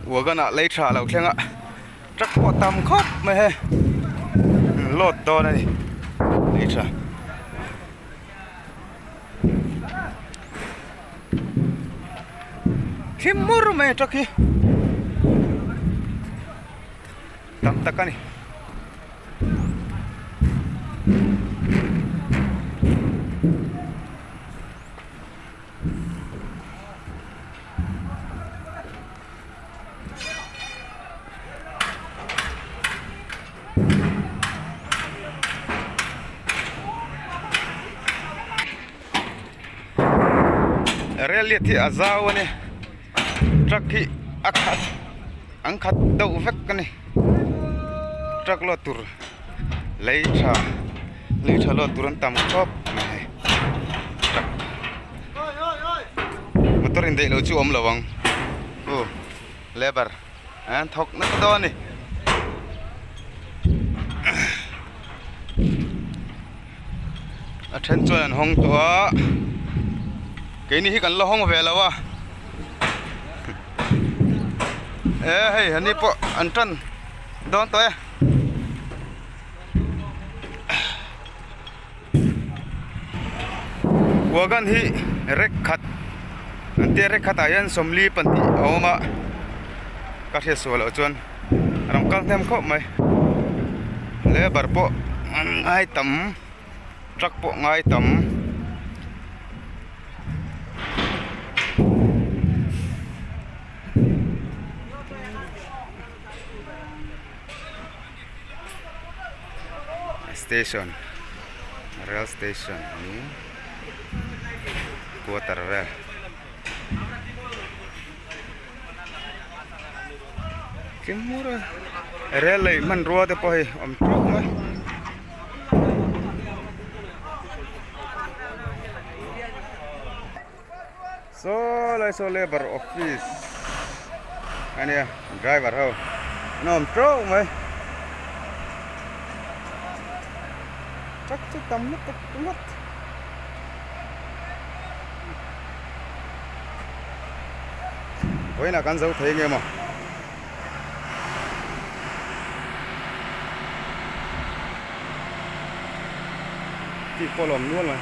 我个那雷车了，听啊，这过当口没嘿，落到那里，雷车。Timur me traki. Tam takani. Reality azaw ni. Traki angkat dau vek ni. Trak lo tur. Leitha lo turun tam kop. Motor indai lo chu om lawang. Oh, lebar. An thok na do ni. Attention hong tua. Cái này cần lo hong về là wa. Hey, anh đi po anh trân đón tới. Wagan hi rekhat. Nanti rekhat ayan somli panti oma. Kasih soal acuan. Ramkal tem kok mai. Lebar po ngai tam. Truck po ngai tam. Station, rail station ini quarter rail. Kimura rail lay man ruwa te pohi om truck ma. So labor office. Ani ya driver ho. No om truck ma. Chắc chứ tầm mất mất với là con dấu thế nghe mà thì có lỏng luôn mà